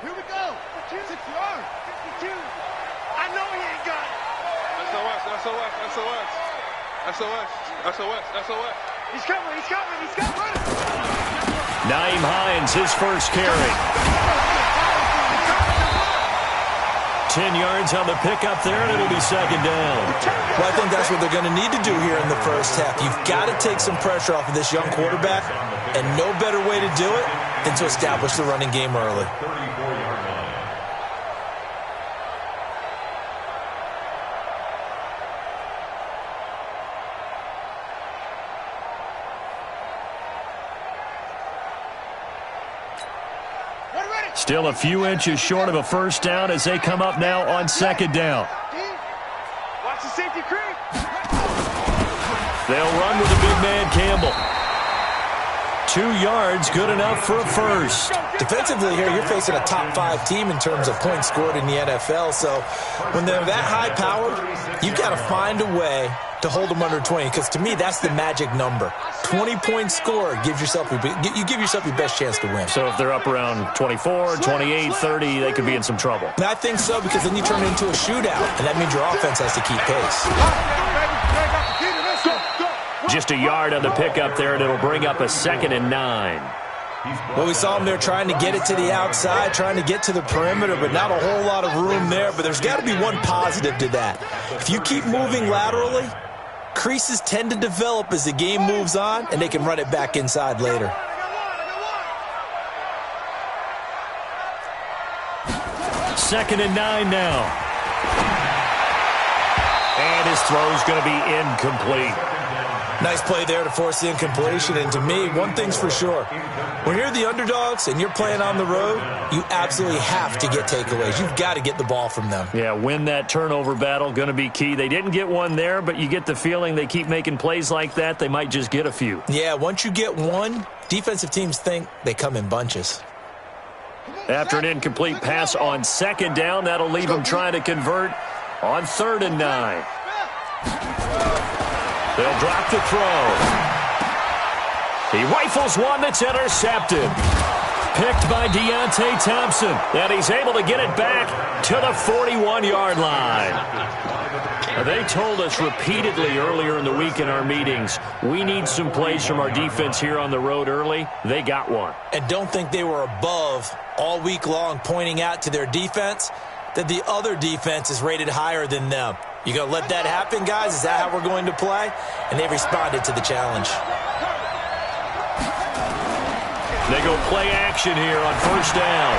Here we go. 6 yards. 52. I know he ain't got it. SOS, SOS, SOS. SOS, SOS, SOS. He's coming, he's coming, he's coming. Naeem Hines, his first carry. 10 yards on the pickup there, and it'll be second down. Well, I think that's what they're going to need to do here in the first half. You've got to take some pressure off of this young quarterback, and no better way to do it than to establish the running game early. Still a few inches short of a first down as they come up now on second down. Watch the safety creep. They'll run with the big man Campbell. 2 yards, good enough for a first. Defensively here, you're facing a top 5 team in terms of points scored in the NFL. So when they're that high powered, you've got to find a way to hold them under 20, because to me, that's the magic number. 20-point score gives yourself you give yourself your best chance to win. So if they're up around 24, 28, 30, they could be in some trouble. And I think so, because then you turn it into a shootout, and that means your offense has to keep pace. Just a yard on the pickup there, and it'll bring up a 2nd and 9. Well, we saw them there trying to get it to the outside, trying to get to the perimeter, but not a whole lot of room there. But there's got to be one positive to that. If you keep moving laterally, creases tend to develop as the game moves on, and they can run it back inside later. Second and 9 now. And his throw's going to be incomplete. Nice play there to force the incompletion. And to me, one thing's for sure. When you're the underdogs and you're playing on the road, you absolutely have to get takeaways. You've got to get the ball from them. Yeah, win that turnover battle, going to be key. They didn't get one there, but you get the feeling they keep making plays like that, they might just get a few. Yeah, once you get one, defensive teams think they come in bunches. After an incomplete pass on second down, that'll leave them trying to convert on 3rd and 9. They'll drop the throw. He rifles one that's intercepted. Picked by Deontay Thompson. And he's able to get it back to the 41-yard line. They told us repeatedly earlier in the week in our meetings, we need some plays from our defense here on the road early. They got one. And don't think they were above all week long pointing out to their defense that the other defense is rated higher than them. You going to let that happen, guys? Is that how we're going to play? And they responded to the challenge. They go play action here on first down.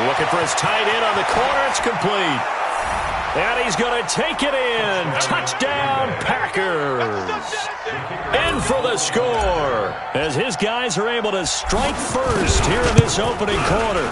Looking for his tight end on the corner. It's complete. And he's going to take it in. Touchdown, Packers. In for the score as his guys are able to strike first here in this opening quarter.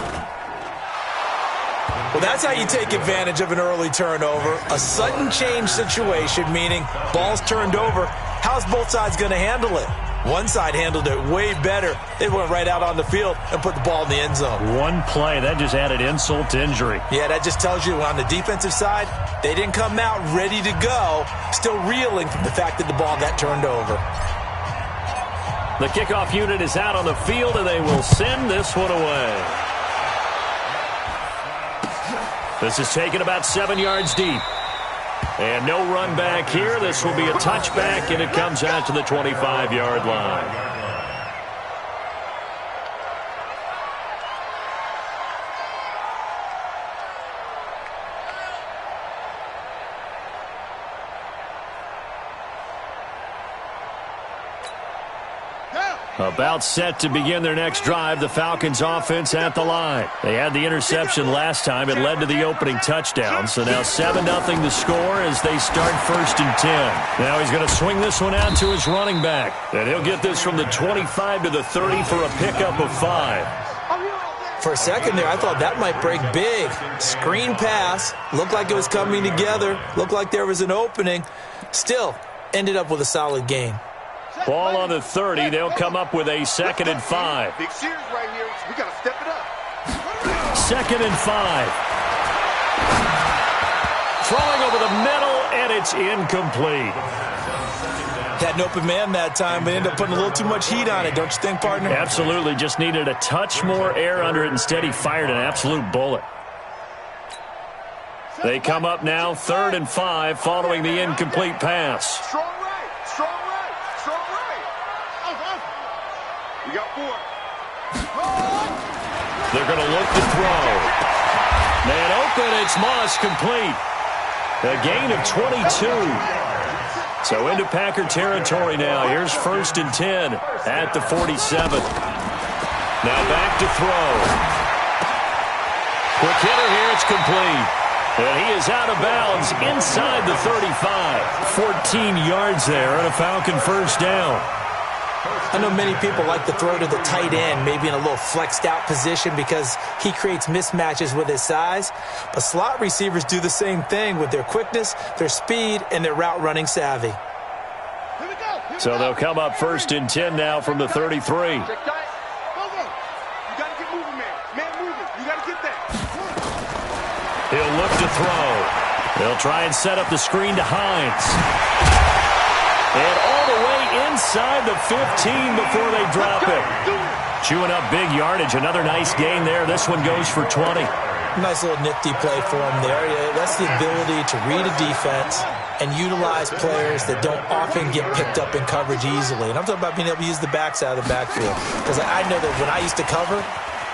Well, that's how you take advantage of an early turnover. A sudden change situation, meaning ball's turned over. How's both sides going to handle it? One side handled it way better. They went right out on the field and put the ball in the end zone. One play, that just added insult to injury. Yeah, that just tells you on the defensive side, they didn't come out ready to go, still reeling from the fact that the ball got turned over. The kickoff unit is out on the field, and they will send this one away. This is taken about 7 yards deep. And no run back here. This will be a touchback, and it comes out to the 25-yard line. About set to begin their next drive, the Falcons offense at the line. They had the interception last time. It led to the opening touchdown. So now 7-0 the score as they start 1st and 10. Now he's going to swing this one out to his running back. And he'll get this from the 25 to the 30 for a pickup of 5. For a second there, I thought that might break big. Screen pass. Looked like it was coming together. Looked like there was an opening. Still, ended up with a solid gain. Ball on the 30. They'll come up with a 2nd and 5. Big series right here. We got to step it up. 2nd and 5. Throwing over the middle, and it's incomplete. Had an open man that time, but ended up putting a little too much heat on it, don't you think, partner? Absolutely. Just needed a touch more air under it. Instead, he fired an absolute bullet. They come up now 3rd and 5 following the incomplete pass. Strong right, strong right, strong right. You got 4. They're going to look to throw. Man open, it's Moss complete. A gain of 22. So into Packer territory now. Here's 1st and 10 at the 47. Now back to throw. Quick hitter here, it's complete. And he is out of bounds inside the 35. 14 yards there and a Falcon first down. I know many people like to throw to the tight end, maybe in a little flexed out position because he creates mismatches with his size. But slot receivers do the same thing with their quickness, their speed, and their route running savvy. So they'll come up 1st and 10 now from the 33. You got to get moving, man. Man moving. You got to get that. He'll look to throw. They'll try and set up the screen to Hines. And all the way inside the 15 before they drop it. Chewing up big yardage. Another nice gain there. This one goes for 20. Nice little nifty play for him there. That's the ability to read a defense and utilize players that don't often get picked up in coverage easily. And I'm talking about being able to use the backside of the backfield. Because I know that when I used to cover,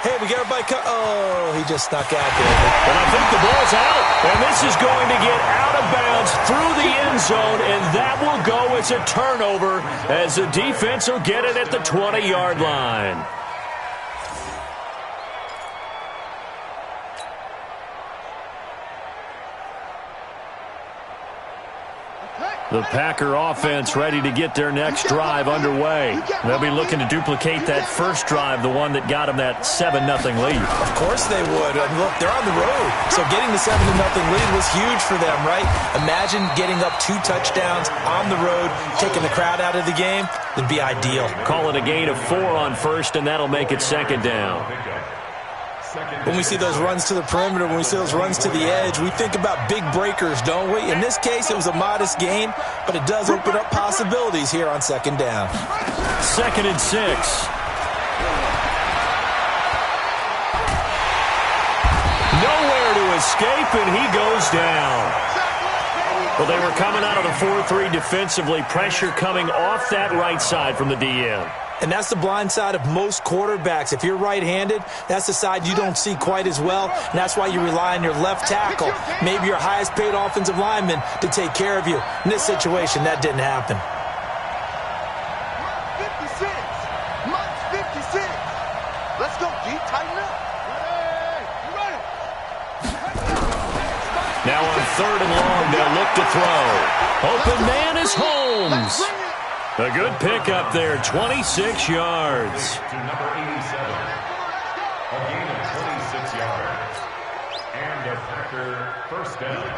hey, we got everybody oh, he just snuck out there. And I think the ball's out. And this is going to get out of bounds through the end zone, and that will go as a turnover as the defense will get it at the 20-yard line. The Packer offense ready to get their next drive underway. They'll be looking to duplicate that first drive, the one that got them that 7-0 lead. Of course they would. And look, they're on the road. So getting the 7-0 lead was huge for them, right? Imagine getting up 2 touchdowns on the road, taking the crowd out of the game. It'd be ideal. Call it a gain of 4 on first, and that'll make it 2nd down. When we see those runs to the perimeter, when we see those runs to the edge, we think about big breakers, don't we? In this case, it was a modest gain, but it does open up possibilities here on 2nd down. 2nd and 6. Nowhere to escape, and he goes down. Well, they were coming out of the 4-3 defensively. Pressure coming off that right side from the DN. And that's the blind side of most quarterbacks. If you're right-handed, that's the side you don't see quite as well. And that's why you rely on your left tackle, maybe your highest-paid offensive lineman, to take care of you. In this situation, that didn't happen. 56. Month 56. Let's go, G. Tighten up. Now on 3rd and long, they'll look to throw. Open man is Holmes. A good pickup there, 26 yards. To number 87, a gain of 26 yards. And a Packer first down.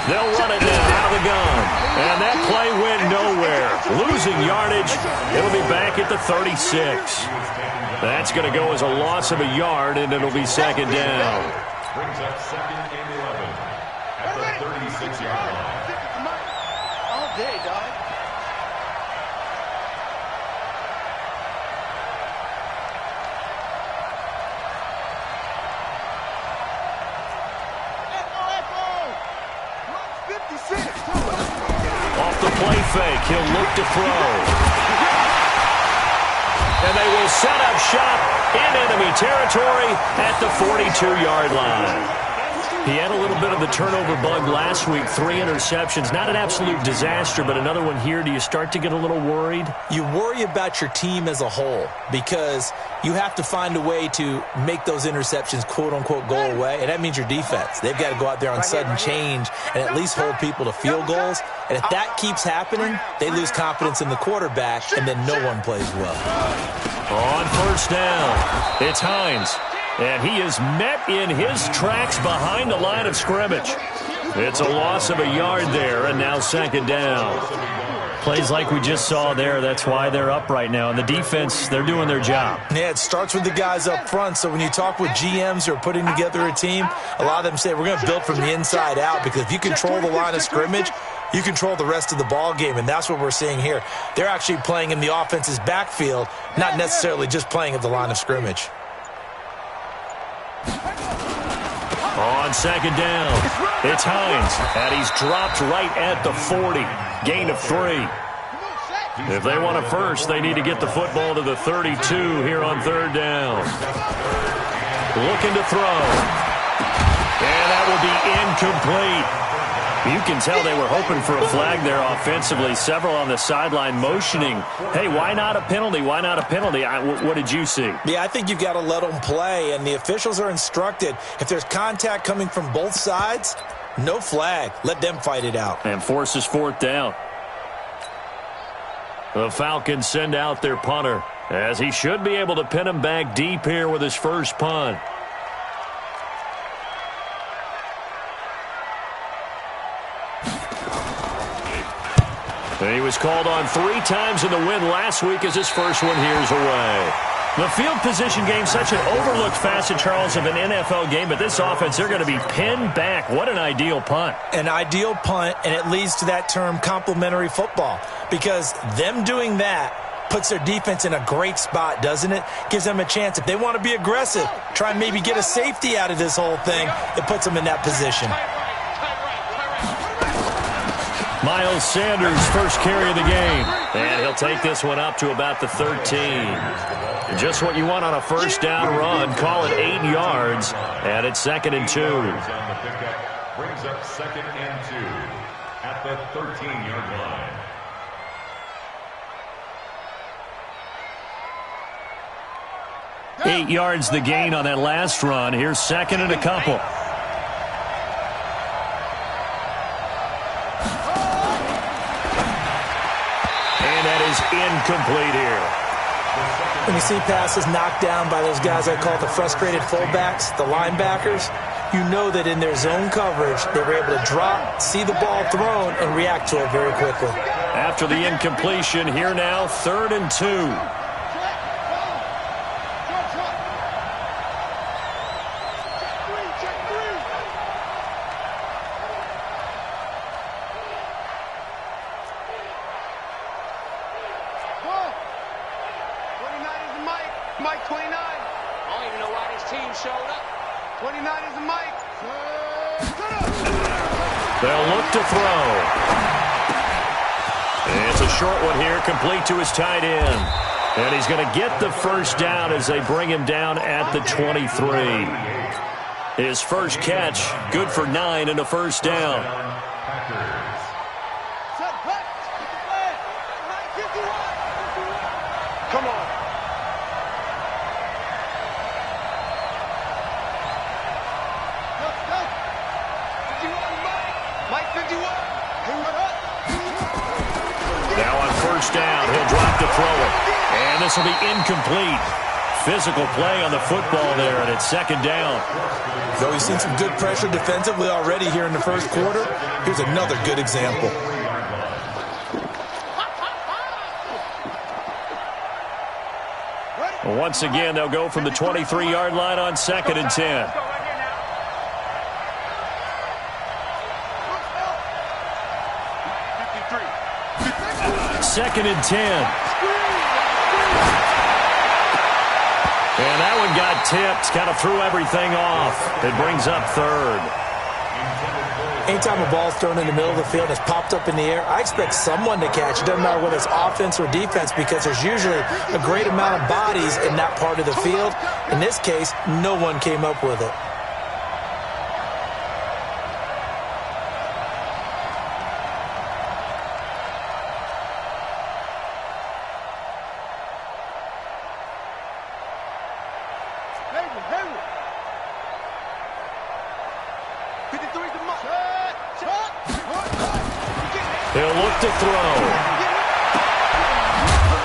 They'll run it now out of the gun. And that play went nowhere. Losing yardage. It'll be back at the 36. That's going to go as a loss of a yard, and it'll be 2nd down. Brings up 2nd and 11 at the 36-yard line. All day, dog. Echo. 56. Off the play fake, he'll look to throw. And they will set up shop in enemy territory at the 42-yard line. He had a little bit of the turnover bug last week, 3 interceptions. Not an absolute disaster, but another one here. Do you start to get a little worried? You worry about your team as a whole because you have to find a way to make those interceptions, quote-unquote, go away, and that means your defense. They've got to go out there on sudden change and at least hold people to field goals. And if that keeps happening, they lose confidence in the quarterback, and then no one plays well. On 1st down, it's Hines. And he is met in his tracks behind the line of scrimmage. It's a loss of a yard there, and now second down. Plays like we just saw there. That's why they're up right now. And the defense, they're doing their job. Yeah, it starts with the guys up front. So when you talk with GMs who are putting together a team, a lot of them say we're going to build from the inside out, because if you control the line of scrimmage, you control the rest of the ball game, and that's what we're seeing here. They're actually playing in the offense's backfield, not necessarily just playing at the line of scrimmage. On second down, it's Hines, and he's dropped right at the 40. Gain of 3. If they want a first, they need to get the football to the 32 here on third down. Looking to throw. And that will be incomplete. You can tell they were hoping for a flag there offensively. Several on the sideline motioning, hey, why not a penalty? Why not a penalty? What did you see? Yeah, I think you've got to let them play, and the officials are instructed, if there's contact coming from both sides, no flag. Let them fight it out. And forces fourth down. The Falcons send out their punter, as he should be able to pin him back deep here with his first punt. He was called on 3 times in the win last week, as his first one here's away. The field position game, such an overlooked facet, Charles, of an NFL game, but this offense, they're going to be pinned back. What an ideal punt. An ideal punt, and it leads to that term complementary football, because them doing that puts their defense in a great spot, doesn't it? Gives them a chance. If they want to be aggressive, try and maybe get a safety out of this whole thing, it puts them in that position. Miles Sanders' first carry of the game. And he'll take this one up to about the 13. Just what you want on a first down run. Call it 8 yards. And it's second and 2. Brings up second and 2 at the 13-yard line. 8 yards the gain on that last run. Here's second and a couple. Incomplete here. When you see passes knocked down by those guys I call the frustrated fullbacks, the linebackers, you know that in their zone coverage, they were able to drop, see the ball thrown, and react to it very quickly. After the incompletion, here now, 3rd and 2. Mike 29. I don't even know why this team showed up. 29 is the Mike. They'll look to throw. It's a short one here, complete to his tight end. And he's going to get the first down as they bring him down at the 23. His first catch, good for 9 and a first down. Come on. Mike 51. Now on first down, he'll drop to throw it. And this will be incomplete. Physical play on the football there, and it's second down. Though we've seen some good pressure defensively already here in the first quarter, here's another good example. Once again, they'll go from the 23-yard line on second and 10. Second and 10. And that one got tipped, kind of threw everything off. It brings up 3rd. Anytime a ball's thrown in the middle of the field and it's popped up in the air, I expect someone to catch. It doesn't matter whether it's offense or defense, because there's usually a great amount of bodies in that part of the field. In this case, no one came up with it. He'll look to throw.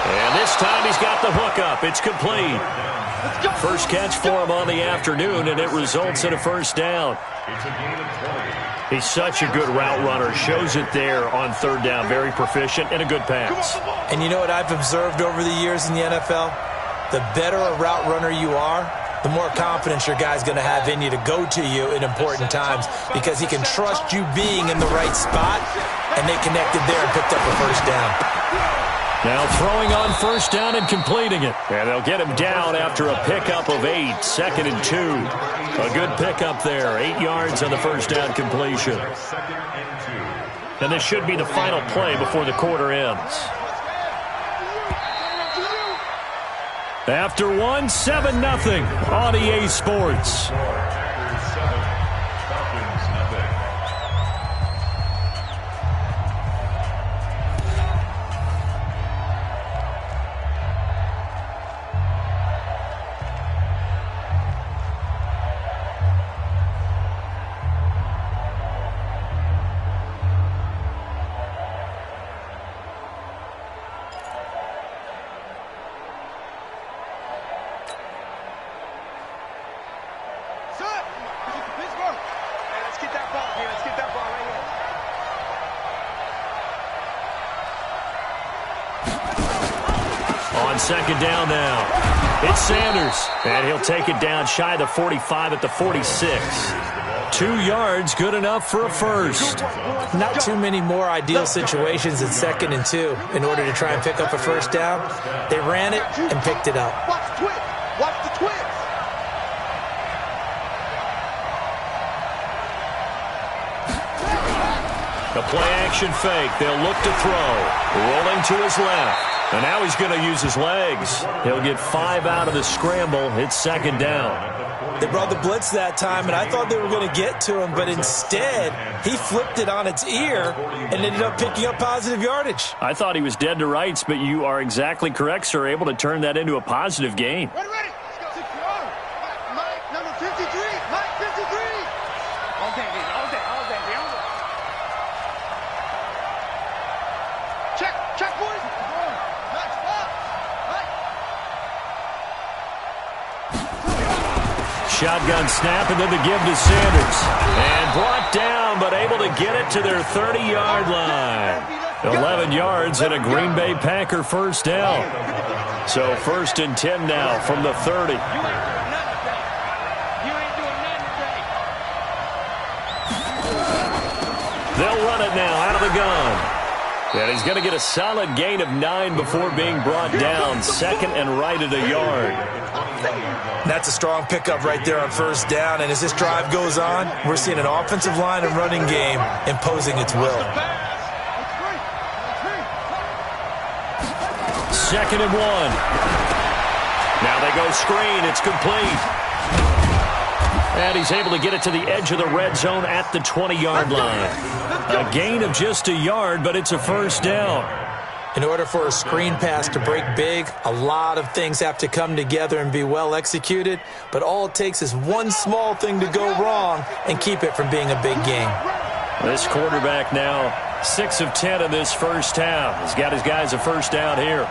And this This time he's got the hook up. It's complete. First catch for him on the afternoon, and it results in a first down. It's a gain of 20. He's such a good route runner. Shows it there on third down. Very proficient and a good pass. And you know what I've observed over the years in the NFL? The better a route runner you are, the more confidence your guy's going to have in you to go to you in important times because he can trust you being in the right spot, and they connected there and picked up a first down. Now throwing on first down and completing it. And they'll get him down after a pickup of 8, 2nd and 2. A good pickup there, 8 yards on the first down completion. And this should be the final play before the quarter ends. After 1, 7-0 on EA Sports. Second down now. It's Sanders, and he'll take it down shy of the 45 at the 46. 2 yards, good enough for a first. Not too many more ideal situations in 2nd and 2 in order to try and pick up a first down. They ran it and picked it up. Watch the twist. Watch the twist. The play-action fake. They'll look to throw. Rolling to his left. And now he's going to use his legs. He'll get 5 out of the scramble. It's second down. They brought the blitz that time, and I thought they were going to get to him, but instead he flipped it on its ear and ended up picking up positive yardage. I thought he was dead to rights, but you are exactly correct, sir. Able to turn that into a positive gain. Ready, ready. Let's go. Mike, number 53. Mike, 53. All day, baby. All day, all day, baby. All day. Check, boys. Shotgun snap, and then the give to Sanders. And brought down, but able to get it to their 30-yard line. 11 yards and a Green Bay Packer first down. So 1st and 10 now from the 30. They'll run it now out of the gun. And he's going to get a solid gain of 9 before being brought down. 2nd and right at a yard. That's a strong pickup right there on first down. And as this drive goes on, we're seeing an offensive line and running game imposing its will. 2nd and 1. Now they go screen. It's complete. And he's able to get it to the edge of the red zone at the 20-yard line. A gain of just a yard, but it's a first down. In order for a screen pass to break big, a lot of things have to come together and be well executed, but all it takes is one small thing to go wrong and keep it from being a big game. This quarterback now 6 of 10 in this first half. He's got his guys a first down here.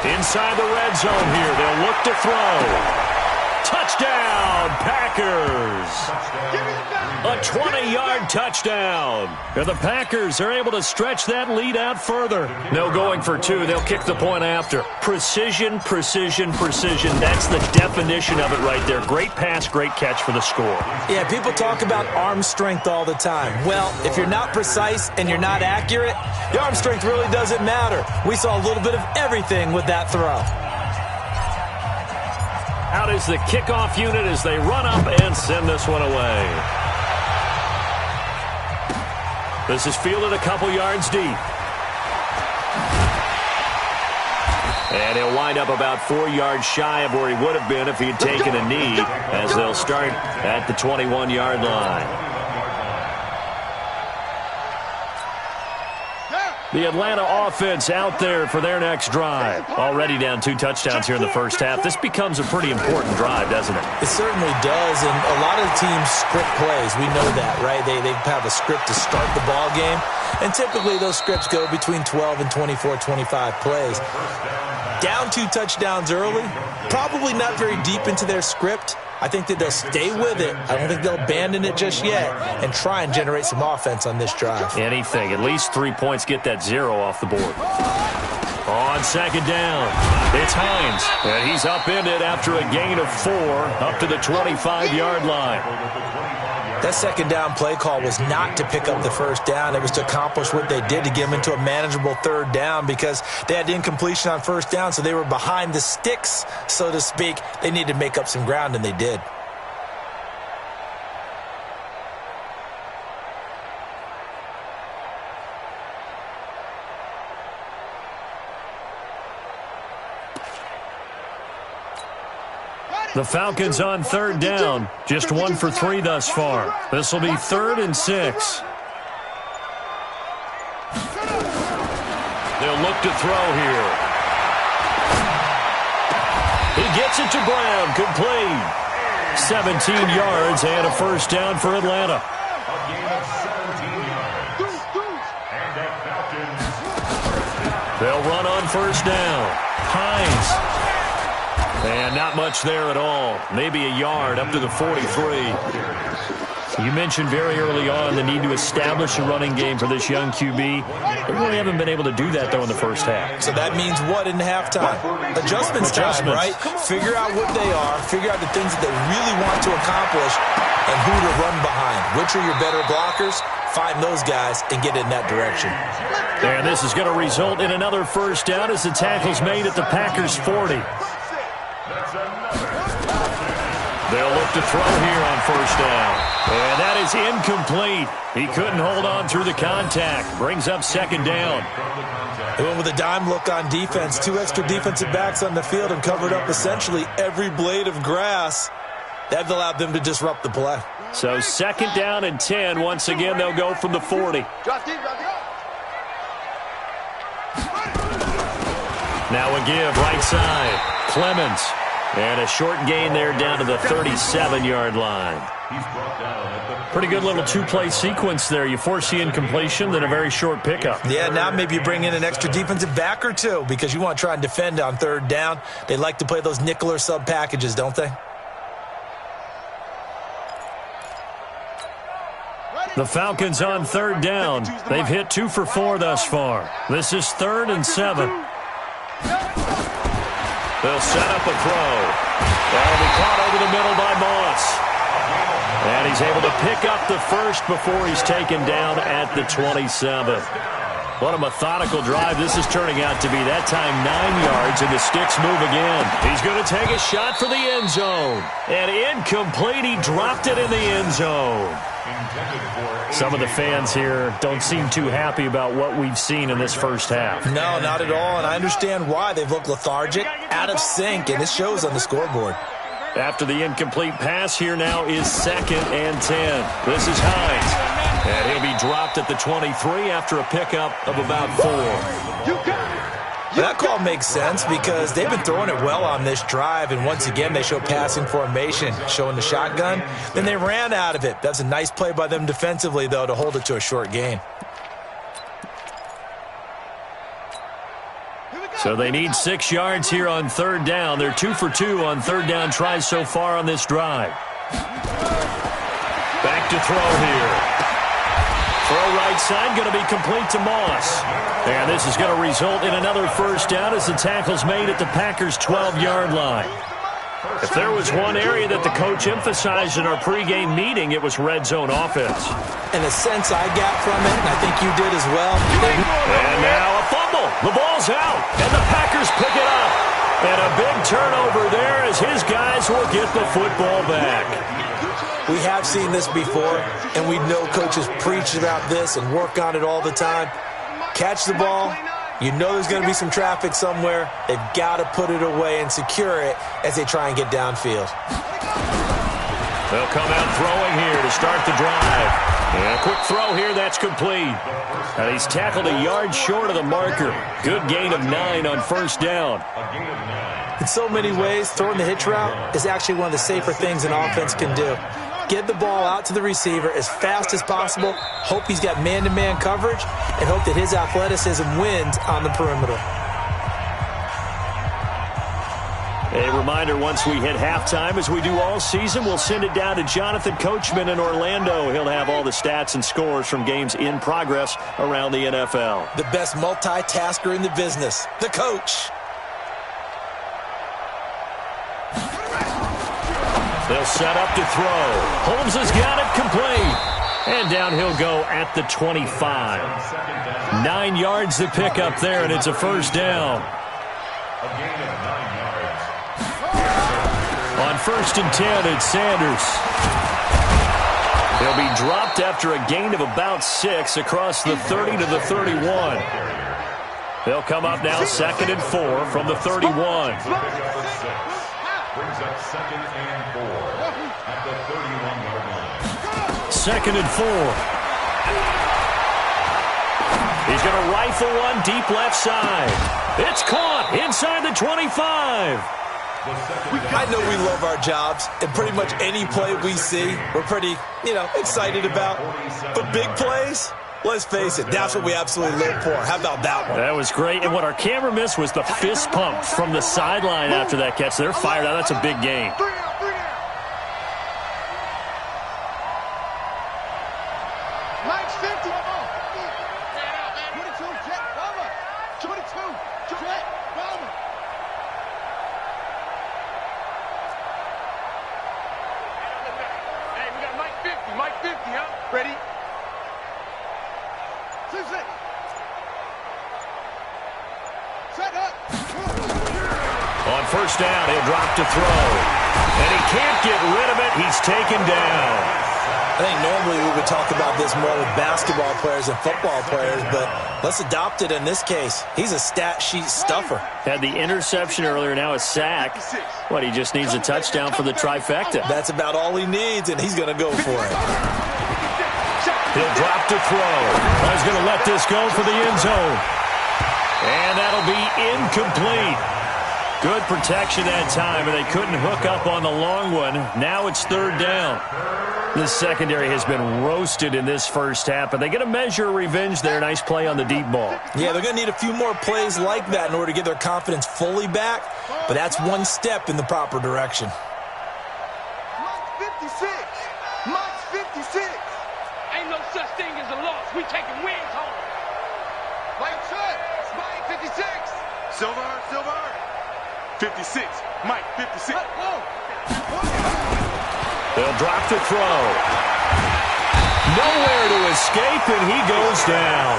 Inside the red zone here. They'll look to throw. Touchdown, Packers. A 20-yard touchdown. And the Packers are able to stretch that lead out further. No going for 2. They'll kick the point after. Precision, precision, precision. That's the definition of it right there. Great pass, great catch for the score. Yeah, people talk about arm strength all the time. Well, if you're not precise and you're not accurate, your arm strength really doesn't matter. We saw a little bit of everything with that throw. Out is the kickoff unit as they run up and send this one away. This is fielded a couple yards deep. And he'll wind up about 4 yards shy of where he would have been if he had taken a knee, as they'll start at the 21-yard line. The Atlanta offense out there for their next drive. Already down 2 touchdowns here in the first half. This becomes a pretty important drive, doesn't it? It certainly does, and a lot of the teams script plays. We know that, right? They have a script to start the ball game, and typically those scripts go between 12 and 24, 25 plays. Down 2 touchdowns early, probably not very deep into their script. I think that they'll stay with it. I don't think they'll abandon it just yet and try and generate some offense on this drive. Anything. At least 3 points, get that 0 off the board. On second down, it's Hines. And he's upended after a gain of 4 up to the 25-yard line. That second down play call was not to pick up the first down. It was to accomplish what they did to get them into a manageable third down because they had incompletion on first down, so they were behind the sticks, so to speak. They needed to make up some ground, and they did. The Falcons on third down. Just 1 for 3 thus far. This will be 3rd and 6. They'll look to throw here. He gets it to Brown. Complete. 17 yards and a first down for Atlanta. A gain of 17 yards. And the Falcons. They'll run on first down. Hines. And not much there at all. Maybe a yard up to the 43. You mentioned very early on the need to establish a running game for this young QB. They really haven't been able to do that, though, in the first half. So that means what in halftime? Adjustments time, right? Figure out what they are. Figure out the things that they really want to accomplish and who to run behind. Which are your better blockers? Find those guys and get in that direction. And this is going to result in another first down as the tackle's made at the Packers' 40. They'll look to throw here on first down. And that is incomplete. He couldn't hold on through the contact. Brings up second down. They went with a dime look on defense. 2 extra defensive backs on the field and covered up essentially every blade of grass. That allowed them to disrupt the play. So 2nd down and 10. Once again, they'll go from the 40. Now a give right side. Clemens. And a short gain there down to the 37-yard line. Pretty good little 2-play sequence there. You force the incompletion, then a very short pickup. Yeah, now maybe you bring in an extra defensive back or 2 because you want to try and defend on third down. They like to play those nickel or sub packages, don't they? The Falcons on third down. They've hit 2 for 4 thus far. This is 3rd and 7. They'll set up a throw. That'll be caught over the middle by Moss. And he's able to pick up the first before he's taken down at the 27. What a methodical drive this is turning out to be. That time 9 yards, and the sticks move again. He's going to take a shot for the end zone. And incomplete. He dropped it in the end zone. Some of the fans here don't seem too happy about what we've seen in this first half. No, not at all, and I understand why. They've looked lethargic, out of sync, and it shows on the scoreboard. After the incomplete pass, here now is 2nd and 10. This is Hines, and he'll be dropped at the 23 after a pickup of about 4. That call makes sense because they've been throwing it well on this drive, and once again they show passing formation, showing the shotgun. Then they ran out of it. That's a nice play by them defensively, though, to hold it to a short gain. So they need 6 yards here on third down. They're 2 for 2 on third down tries so far on this drive. Back to throw here. Throw right side, going to be complete to Moss. And this is going to result in another first down as the tackle's made at the Packers' 12-yard line. If there was one area that the coach emphasized in our pregame meeting, it was red zone offense. In a sense I got from it, and I think you did as well. And now a fumble. The ball's out, and the Packers pick it up. And a big turnover there as his guys will get the football back. We have seen this before, and we know coaches preach about this and work on it all the time. Catch the ball. You know there's going to be some traffic somewhere. They've got to put it away and secure it as they try and get downfield. They'll come out throwing here to start the drive. And a quick throw here, that's complete. And he's tackled a yard short of the marker. Good gain of 9 on first down. In so many ways, throwing the hitch route is actually one of the safer things an offense can do. Get the ball out to the receiver as fast as possible, hope he's got man-to-man coverage, and hope that his athleticism wins on the perimeter. A reminder, once we hit halftime, as we do all season, we'll send it down to Jonathan Coachman in Orlando. He'll have all the stats and scores from games in progress around the NFL. The best multitasker in the business, the coach. They'll set up to throw. Holmes has got it complete. And down he'll go at the 25. 9 yards to pick up there, and it's a first down. A gain of 9 yards. On first and 10, it's Sanders. He'll be dropped after a gain of about 6 across the 30 to the 31. They'll come up now 2nd and 4 from the 31. Brings up 2nd and 4 at the 31-yard line. 2nd and 4. He's going to rifle one deep left side. It's caught inside the 25. I know we love our jobs, and pretty much any play we see, we're pretty, excited about. But big plays, let's face it, that's what we absolutely live for. How about that one? That was great, and what our camera missed was the fist pump from the sideline after that catch. They're fired out. That's a big gain. Mike's 50. 22, Jet, Bomber. 22, Jet, Bomber. Hey, we got Mike 50. Mike 50, huh? Ready? 2-6. Set up. On first down, he'll drop to throw. And he can't get rid of it. He's taken down. I think normally we would talk about this more with basketball players and football players, but let's adopt it in this case. He's a stat sheet stuffer. Had the interception earlier, now a sack. What, he just needs a touchdown for the trifecta. That's about all he needs, and he's going to go for it. He'll drop to throw. He's going to let this go for the end zone. And that'll be incomplete. Good protection that time, and they couldn't hook up on the long one. Now it's 3rd down. The secondary has been roasted in this first half, but they get a measure of revenge there. Nice play on the deep ball. Yeah, they're going to need a few more plays like that in order to get their confidence fully back, but that's one step in the proper direction. Mike's 56. Mike's 56. Ain't no such thing as a loss. We taking wins home. Mike Shut. Mike 56. Silver. 56. Mike, 56. They'll drop to throw. Nowhere to escape, and he goes down.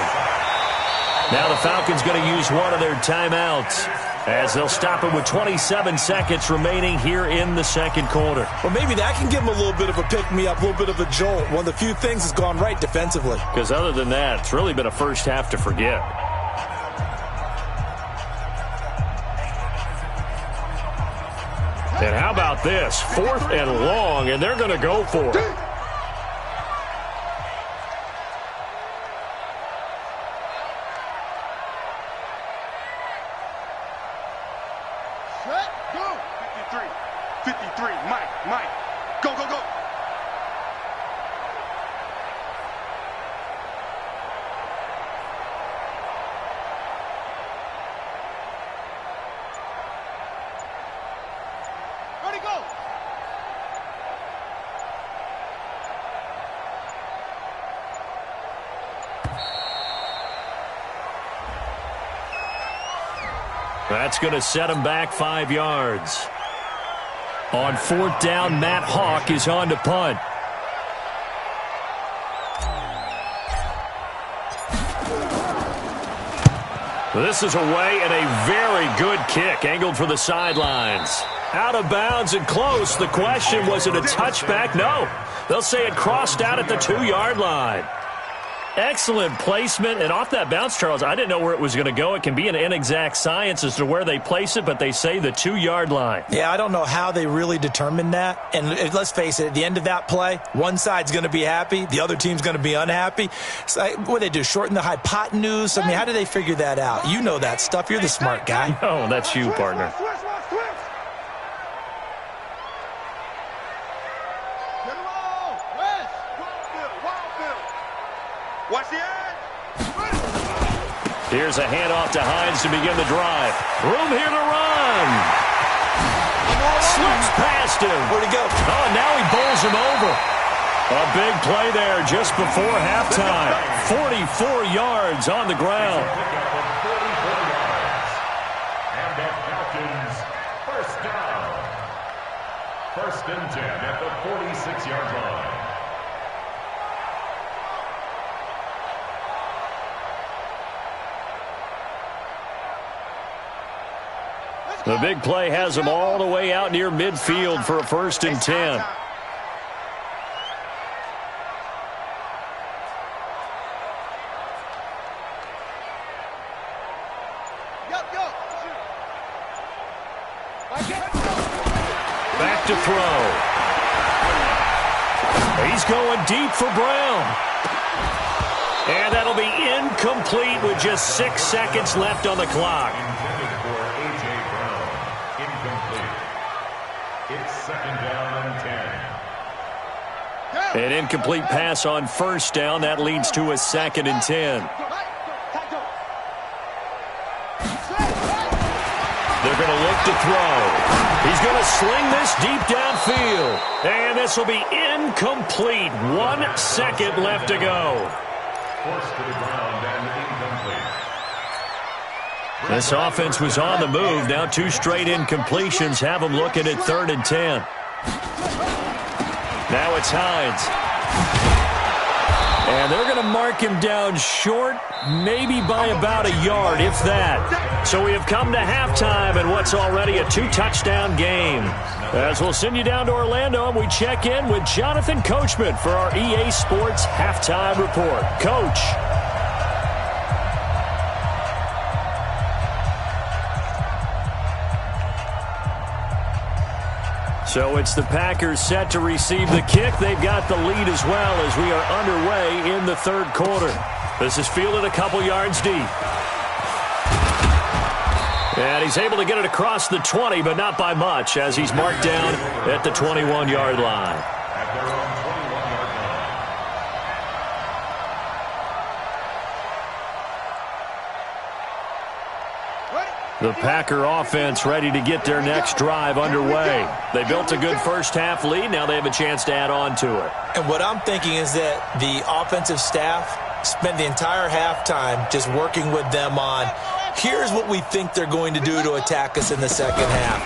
Now the Falcons going to use one of their timeouts as they'll stop it with 27 seconds remaining here in the second quarter. Well, maybe that can give them a little bit of a pick-me-up, a little bit of a jolt. One of the few things that's gone right defensively. Because other than that, it's really been a first half to forget. And how about this? 4th and long, and they're going to go for it. Set. Go. 53. Mike. Go. Ready, go. That's going to set him back 5 yards. On 4th down, Matt Hawk is on to punt. This is away, and a very good kick angled for the sidelines. Out of bounds and close. The question, was it a touchback? No. They'll say it crossed out at the 2-yard line. Excellent placement, and off that bounce, Charles, I didn't know where it was going to go. It can be an inexact science as to where they place it, but they say the 2-yard line. Yeah, I don't know how they really determined that. And let's face it, at the end of that play, one side's going to be happy, the other team's going to be unhappy. It's like, what do they do, shorten the hypotenuse? I mean, how do they figure that out? You know that stuff. You're the smart guy. Oh, that's you, partner. Watch the edge. Here's a handoff to Hines to begin the drive. Room here to run. Slips past him. Where'd he go? Oh, now he bowls him over. A big play there just before halftime. 44 yards on the ground. And the Falcons, first down. 1st and 10 at the 46-yard line. The big play has them all the way out near midfield for a 1st and 10. Back to throw. He's going deep for Brown. And that'll be incomplete with just 6 seconds left on the clock. It's 2nd down and 10. An incomplete pass on 1st down. That leads to a 2nd and 10. They're going to look to throw. He's going to sling this deep downfield. And this will be incomplete. 1 second left to go. Forced to the ground and incomplete. This offense was on the move. Now 2 straight incompletions have them looking at 3rd and 10. Now it's Hines. And they're going to mark him down short, maybe by about a yard, if that. So we have come to halftime in what's already a 2-touchdown game. As we'll send you down to Orlando, and we check in with Jonathan Coachman for our EA Sports Halftime Report. Coach. So it's the Packers set to receive the kick. They've got the lead as well as we are underway in the 3rd quarter. This is fielded a couple yards deep. And he's able to get it across the 20, but not by much, as he's marked down at the 21-yard line. At their own 21-yard line. The Packer offense ready to get their next drive underway. They built a good first-half lead. Now they have a chance to add on to it. And what I'm thinking is that the offensive staff spent the entire halftime just working with them on, here's what we think they're going to do to attack us in the 2nd half.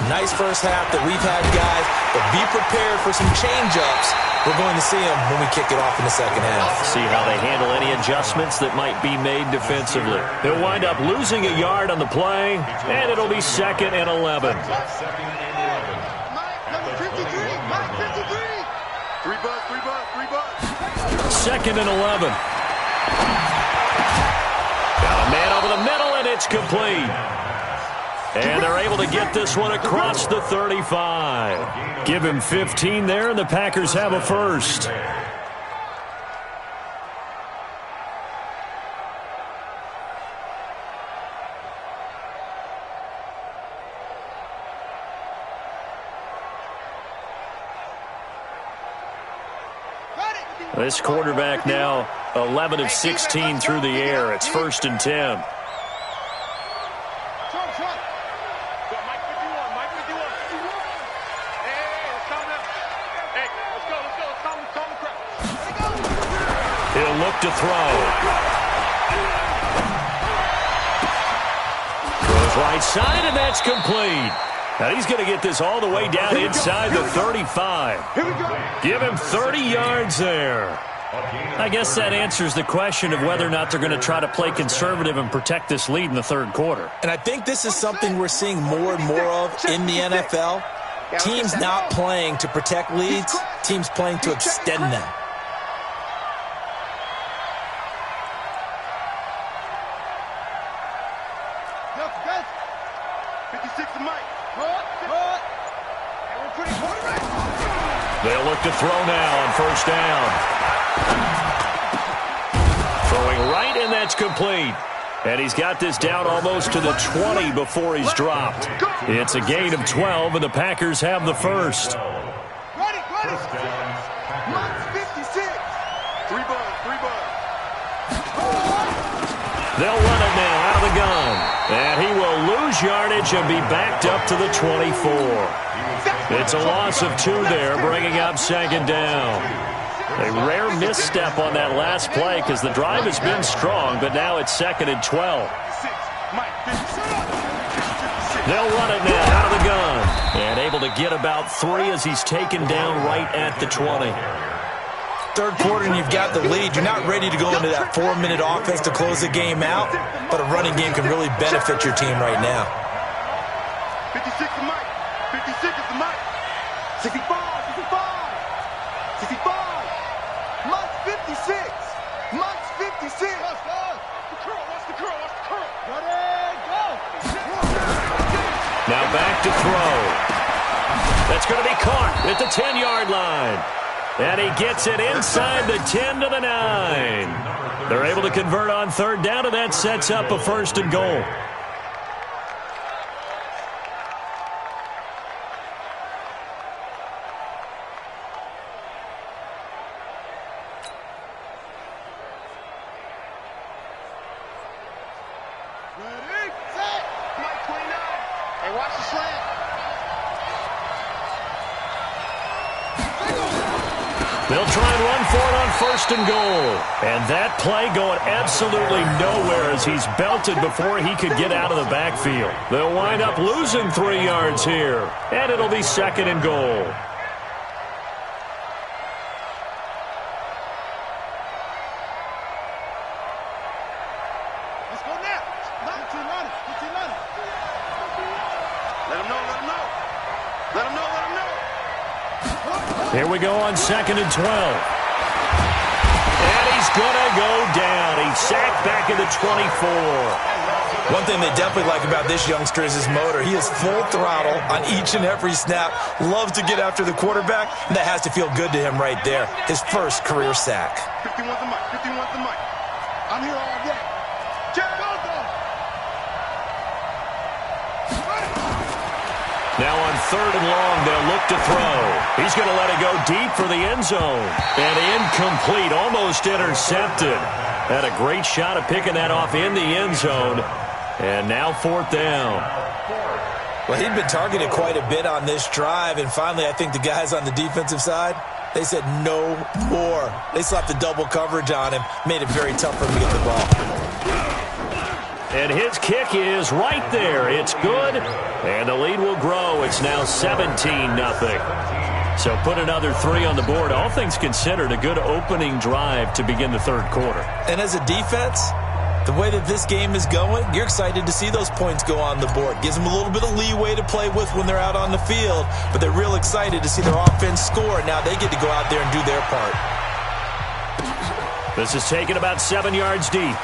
Nice first half that we've had, guys, but be prepared for some change-ups. We're going to see them when we kick it off in the 2nd half. See how they handle any adjustments that might be made defensively. They'll wind up losing a yard on the play, and it'll be 2nd and 11. Mike, number 53. Mike, 53. 3 bucks, 3 bucks, 3 bucks. 2nd and 11. Got a man over the middle, and it's complete. And they're able to get this one across the 35. Give him 15 there, and the Packers have a first. This quarterback now 11 of 16 through the air. It's 1st and 10. He'll look to throw. Throws right side, and that's complete. Now he's going to get this all the way down inside the 35. Give him 30 yards there. I guess that answers the question of whether or not they're going to try to play conservative and protect this lead in the 3rd quarter. And I think this is something we're seeing more and more of in the NFL. Teams not playing to protect leads, teams playing to extend them. 56 to Mike. They'll look to throw now on first down. Throwing right, and that's complete. And he's got this down almost to the 20 before he's dropped. It's a gain of 12, and the Packers have the first. Ready. Mike's 56. 3 buns. They'll run it now out of the gun. And he will lose yardage and be backed up to the 24. It's a loss of 2 there, bringing up second down. A rare misstep on that last play because the drive has been strong, but now it's 2nd and 12. They'll run it now out of the gun. And able to get about 3 as he's taken down right at the 20. Third quarter and you've got the lead. You're not ready to go into that 4-minute offense to close the game out, but a running game can really benefit your team right now. 56 to Mike. 56 is to Mike. 65. Mike's 56. Mike's 56. The curl. Ready, go. Now back to throw. That's going to be caught at the 10-yard line. And he gets it inside the 10 to the 9. They're able to convert on third down, and that sets up a 1st and goal. Ready, set. Mike 29. Hey, watch the slant. They'll try and run for it on 1st and goal. And that play going absolutely nowhere as he's belted before he could get out of the backfield. They'll wind up losing 3 yards here. And it'll be 2nd and goal. Let's go now. Let him know. Here we go on 2nd and 12. And he's going to go down. He's sacked back at the 24. One thing they definitely like about this youngster is his motor. He is full throttle on each and every snap. Loves to get after the quarterback. And that has to feel good to him right there. His first career sack. 51 to Mike. I'm here all day. Now on 3rd and long, they'll look to throw. He's going to let it go deep for the end zone. And incomplete, almost intercepted. Had a great shot at picking that off in the end zone. And now 4th down. Well, he'd been targeted quite a bit on this drive. And finally, I think the guys on the defensive side, they said no more. They slapped the double coverage on him. Made it very tough for him to get the ball. And his kick is right there. It's good. And the lead will grow. It's now 17-0. So put another 3 on the board. All things considered, a good opening drive to begin the 3rd quarter. And as a defense, the way that this game is going, you're excited to see those points go on the board. Gives them a little bit of leeway to play with when they're out on the field. But they're real excited to see their offense score. Now they get to go out there and do their part. This is taken about 7 yards deep.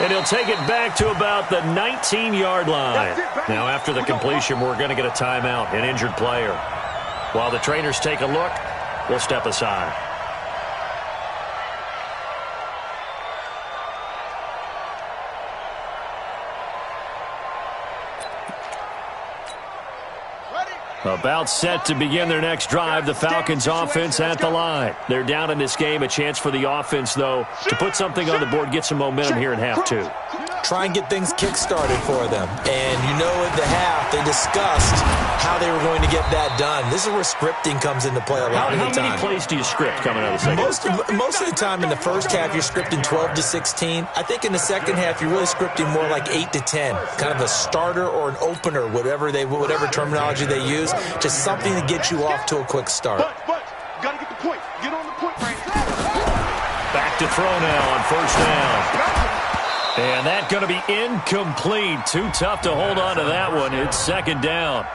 And he'll take it back to about the 19-yard line. Now, after the completion, we're going to get a timeout, an injured player. While the trainers take a look, we'll step aside. About set to begin their next drive, the Falcons offense at the line. They're down in this game. A chance for the offense, though, to put something on the board, get some momentum here in half 2. Try and get things kick-started for them. And you know at the half, they discussed how they were going to get that done. This is where scripting comes into play a lot of the time. How many plays do you script coming out of the second? Most of the time in the first half, you're scripting 12 to 16. I think in the second half, you're really scripting more like 8 to 10. Kind of a starter or an opener, whatever terminology they use. Just something to get you off to a quick start. But, gotta get the point. Get on the point, right? Back to throw now on first down. And that's going to be incomplete. Too tough to hold on to that one. It's second down.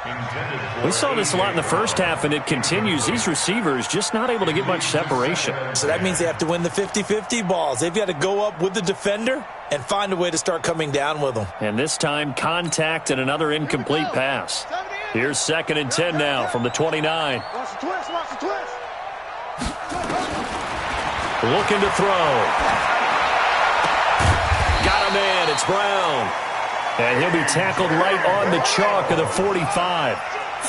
We saw this a lot in the first half, and it continues. These receivers just not able to get much separation. So that means they have to win the 50-50 balls. They've got to go up with the defender and find a way to start coming down with them. And this time, contact and another incomplete pass. Here's 2nd and 10 now from the 29. Looking to throw. Got a man. It's Brown. And he'll be tackled right on the chalk of the 45.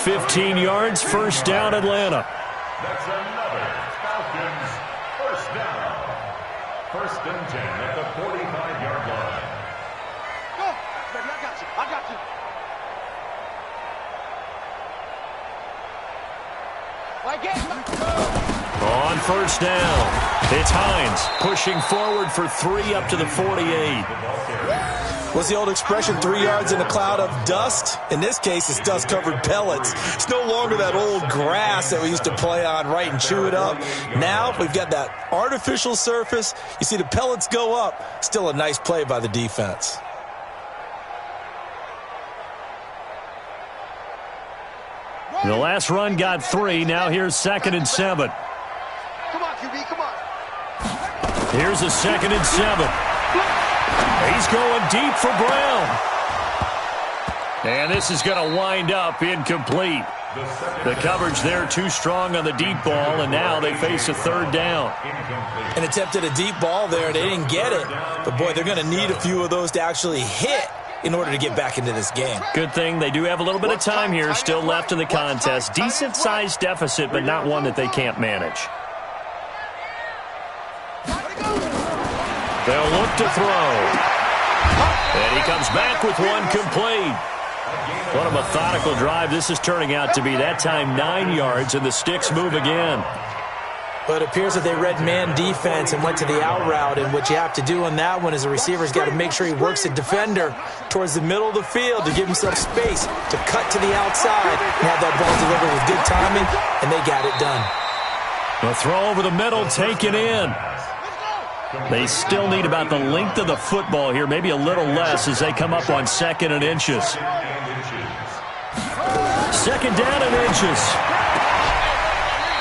15 yards, first down, Atlanta. That's another Falcons first down. 1st and 10 at the 45-yard line. Go, baby, I got you. I got you. On first down, it's Hines pushing forward for 3 up to the 48. What's the old expression, 3 yards in a cloud of dust? In this case, it's dust-covered pellets. It's no longer that old grass that we used to play on, right, and chew it up. Now we've got that artificial surface. You see the pellets go up. Still a nice play by the defense. The last run got 3. Now here's 2nd and 7. Come on, QB, come on. Here's a 2nd and 7. He's going deep for Brown. And this is going to wind up incomplete. The coverage there too strong on the deep ball, and now they face a 3rd down. An attempt at a deep ball there. They didn't get it. But, boy, they're going to need a few of those to actually hit in order to get back into this game. Good thing they do have a little bit of time here still left in the contest. Decent-sized deficit, but not one that they can't manage. They'll look to throw. And he comes back with one complete. What a methodical drive this is turning out to be. That time 9 yards, and the sticks move again. But it appears that they read man defense and went to the out route, and what you have to do on that one is the receiver's got to make sure he works the defender towards the middle of the field to give himself space to cut to the outside and have that ball delivered with good timing, and they got it done. The throw over the middle, taken in. They still need about the length of the football here, maybe a little less as they come up on 2nd and inches. 2nd down and inches.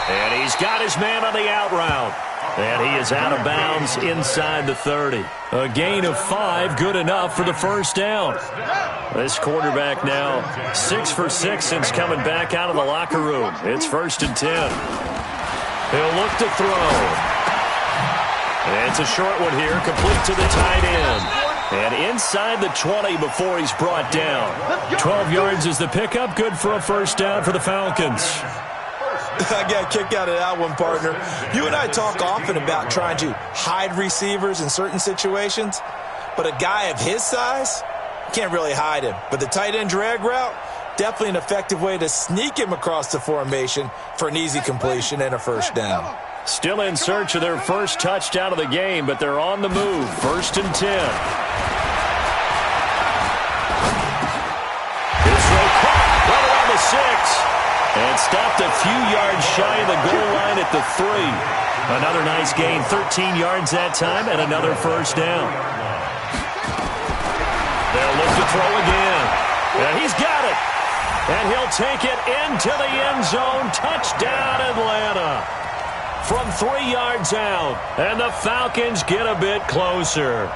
And he's got his man on the out route. And he is out of bounds inside the 30. A gain of 5, good enough for the first down. This quarterback now 6 for 6 since coming back out of the locker room. It's 1st and 10. He'll look to throw. And it's a short one here, complete to the tight end. And inside the 20 before he's brought down. 12 yards is the pickup, good for a first down for the Falcons. I got a kick out of that one, partner. You and I talk often about trying to hide receivers in certain situations, but a guy of his size, can't really hide him. But the tight end drag route, definitely an effective way to sneak him across the formation for an easy completion and a first down. Still in search of their first touchdown of the game, but they're on the move. 1st and 10. This throw caught right around the 6. And stopped a few yards shy of the goal line at the 3. Another nice gain, 13 yards that time, and another first down. They'll look to throw again. And he's got it. And he'll take it into the end zone. Touchdown, Atlanta. From 3 yards out. And the Falcons get a bit closer.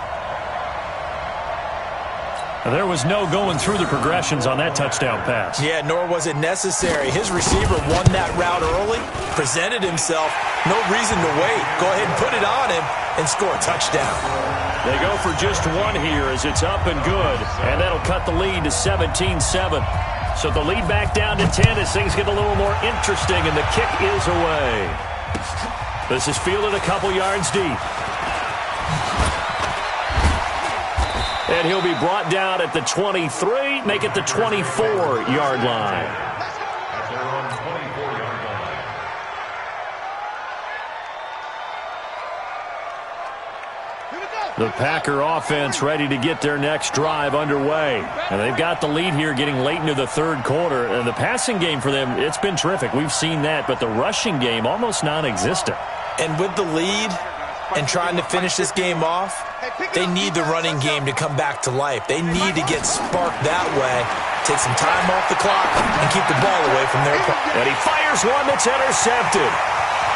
There was no going through the progressions on that touchdown pass. Yeah, nor was it necessary. His receiver won that route early, presented himself. No reason to wait. Go ahead and put it on him and score a touchdown. They go for just one here as it's up and good. And that'll cut the lead to 17-7. So the lead back down to 10 as things get a little more interesting, and the kick is away. This is fielded a couple yards deep. And he'll be brought down at the 23, make it the 24-yard line. The Packer offense ready to get their next drive underway. And they've got the lead here getting late into the 3rd quarter. And the passing game for them, it's been terrific. We've seen that, but the rushing game almost non-existent. And with the lead, and trying to finish this game off, they need the running game to come back to life. They need to get sparked that way, take some time off the clock, and keep the ball away from their opponent. And he fires one that's intercepted.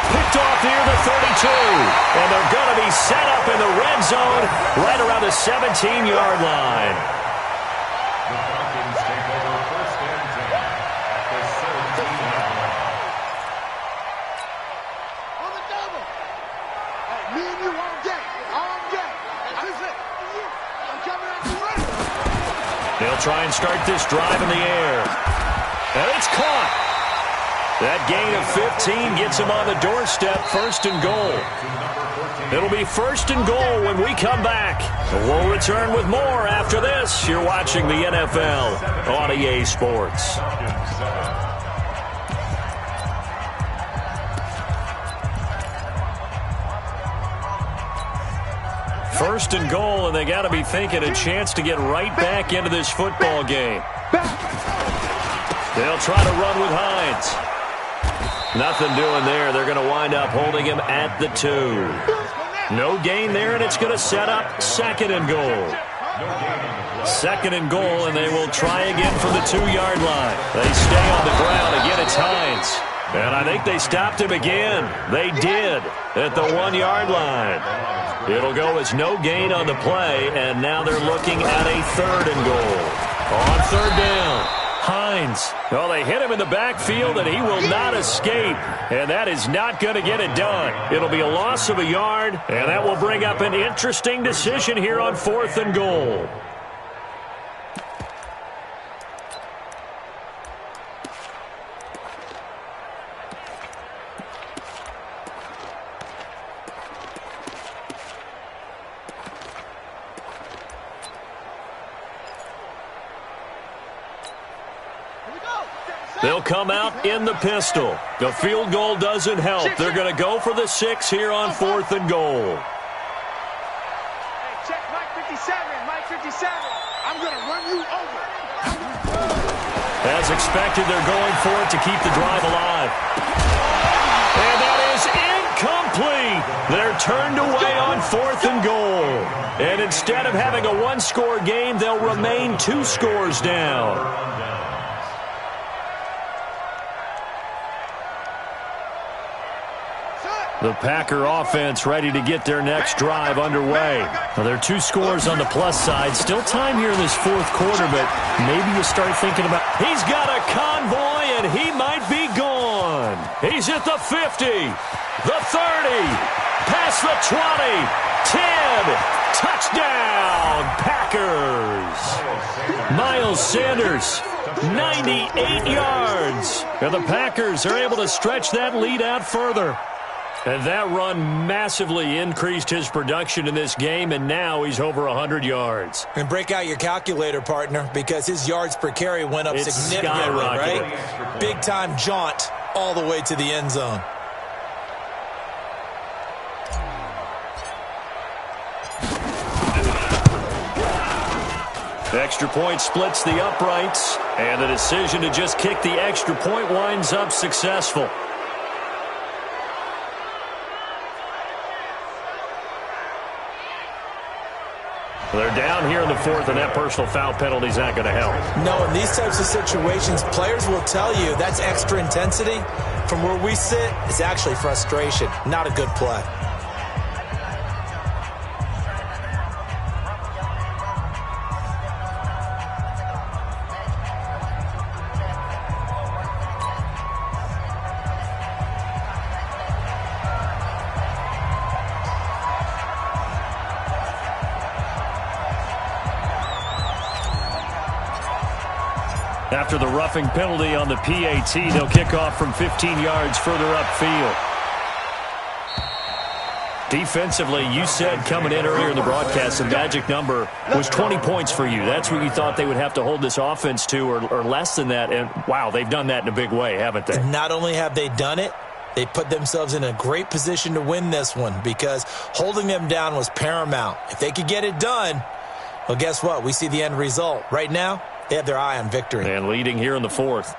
Picked off near the 32. And they're going to be set up in the red zone right around the 17-yard line. The Falcons take over first and 10 at the 17-yard line. On the double. Hey, me and you all day. All day. Listen, I'm coming at you right. They'll try and start this drive in the air. And it's caught. That gain of 15 gets him on the doorstep, first and goal. It'll be first and goal when we come back. We'll return with more after this. You're watching the NFL on EA Sports. First and goal, and they got to be thinking a chance to get right back into this football game. They'll try to run with Hines. Nothing doing there. They're going to wind up holding him at the 2. No gain there, and it's going to set up second and goal. Second and goal, and they will try again from the 2-yard line. They stay on the ground. Again, it's Hines. And I think they stopped him again. They did at the 1-yard line. It'll go as no gain on the play, and now they're looking at a third and goal. On third down. Hines. Well, they hit him in the backfield, and he will not escape. And that is not going to get it done. It'll be a loss of a yard, and that will bring up an interesting decision here on fourth and goal. They'll come out in the pistol. The field goal doesn't help. They're going to go for the 6 here on fourth and goal. Hey, check Mike 57. Mike 57. I'm going to run you over. As expected, they're going for it to keep the drive alive. And that is incomplete. They're turned away on fourth and goal. And instead of having a one-score game, they'll remain 2 scores down. The Packer offense ready to get their next drive underway. Now, there are 2 scores on the plus side. Still time here in this fourth quarter, but maybe you start thinking about... He's got a convoy, and he might be gone. He's at the 50, the 30, past the 20, 10, touchdown, Packers. Miles Sanders, 98 yards. And the Packers are able to stretch that lead out further. And that run massively increased his production in this game, and now he's over 100 yards. And break out your calculator, partner, because his yards per carry went up significantly, right? Big-time jaunt all the way to the end zone. Extra point splits the uprights, and the decision to just kick the extra point winds up successful. They're down here in the fourth, and that personal foul penalty is not going to help. No, in these types of situations, players will tell you that's extra intensity. From where we sit, it's actually frustration, not a good play. After the roughing penalty on the PAT, they'll kick off from 15 yards further upfield. Defensively, you said coming in earlier in the broadcast, the magic number was 20 points for you. That's what you thought they would have to hold this offense to, or less than that. And, wow, they've done that in a big way, haven't they? Not only have they done it, they put themselves in a great position to win this one because holding them down was paramount. If they could get it done, well, guess what? We see the end result. Right now, they have their eye on victory. And leading here in the fourth.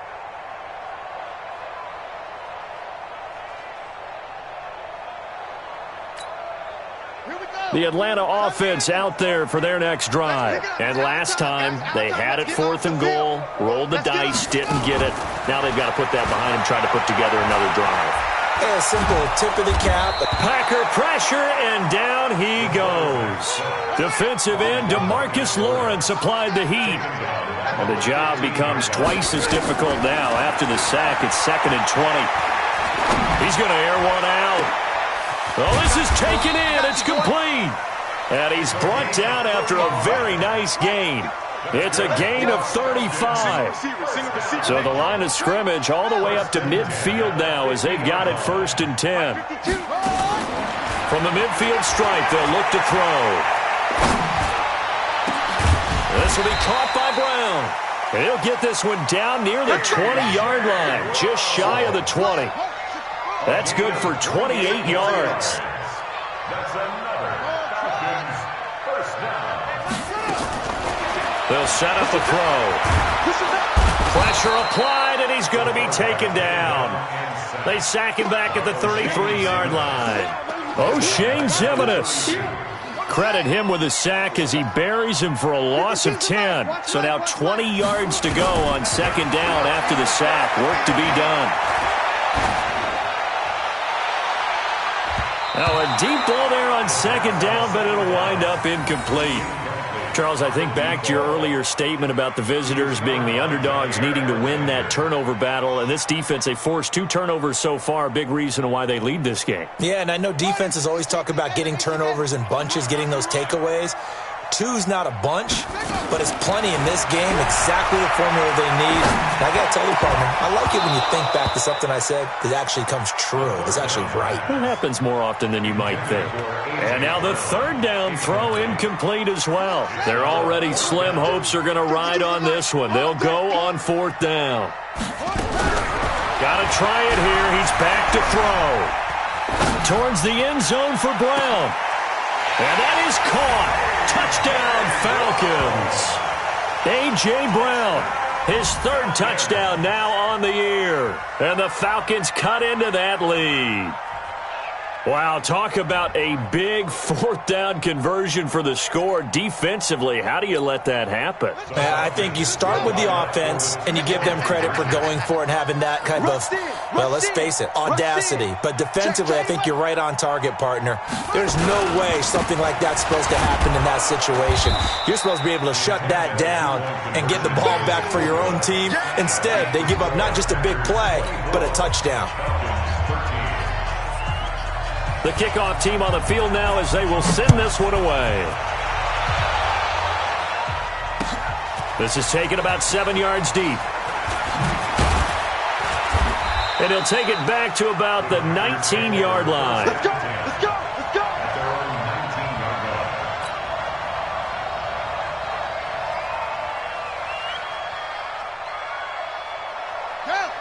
The Atlanta offense out there for their next drive. And last time, they had it 4th and goal, rolled the dice, didn't get it. Now they've got to put that behind them, try to put together another drive. A simple tip of the cap. Packer pressure, and down he goes. Defensive end DeMarcus Lawrence applied the heat. And the job becomes twice as difficult now. After the sack, it's 2nd and 20. He's going to air one out. Oh, this is taken in. It's complete. And he's brought down after a very nice gain. It's a gain of 35. So the line of scrimmage all the way up to midfield now as they've got it 1st and 10. From the midfield stripe, they'll look to throw. This will be caught by Brown. He'll get this one down near the 20-yard line, just shy of the 20. That's good for 28 yards. That's another Falcons first down. They'll set up the throw. Pressure applied, and he's going to be taken down. They sack him back at the 33-yard line. O'Shane Ximines. Credit him with a sack as he buries him for a loss of 10. So now 20 yards to go on 2nd down after the sack. Work to be done. Now a deep ball there on 2nd down, but it'll wind up incomplete. Charles, I think back to your earlier statement about the visitors being the underdogs needing to win that turnover battle. And this defense, they forced 2 turnovers so far, a big reason why they lead this game. Yeah, and I know defenses always talk about getting turnovers in bunches, getting those takeaways. 2's not a bunch, but it's plenty in this game, exactly the formula they need. And I got to tell you, partner, I like it when you think back to something I said that actually comes true. It's actually right. It happens more often than you might think. And now the 3rd down throw incomplete as well. Their already slim hopes are going to ride on this one. They'll go on 4th down. Got to try it here. He's back to throw. Towards the end zone for Brown. And that is caught. Touchdown, Falcons. A.J. Brown, his 3rd touchdown now on the year. And the Falcons cut into that lead. Wow, talk about a big 4th down conversion for the score. Defensively, how do you let that happen? I think you start with the offense, and you give them credit for going for it and having that kind of, well, let's face it, audacity. But defensively, I think you're right on target, partner. There's no way something like that's supposed to happen in that situation. You're supposed to be able to shut that down and get the ball back for your own team. Instead, they give up not just a big play, but a touchdown. The kickoff team on the field now as they will send this one away. This is taken about 7 yards deep. And he'll take it back to about the 19-yard line. Let's go! Let's go! Let's go!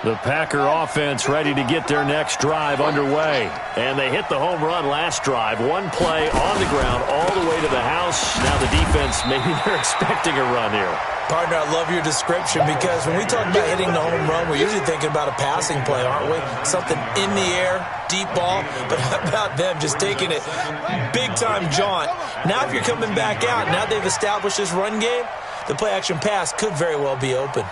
The Packer offense ready to get their next drive underway. And they hit the home run last drive. One play on the ground all the way to the house. Now the defense, maybe they're expecting a run here. Partner, I love your description because when we talk about hitting the home run, we're usually thinking about a passing play, aren't we? Something in the air, deep ball. But how about them just taking it big-time jaunt? Now if you're coming back out, now they've established this run game, the play-action pass could very well be open.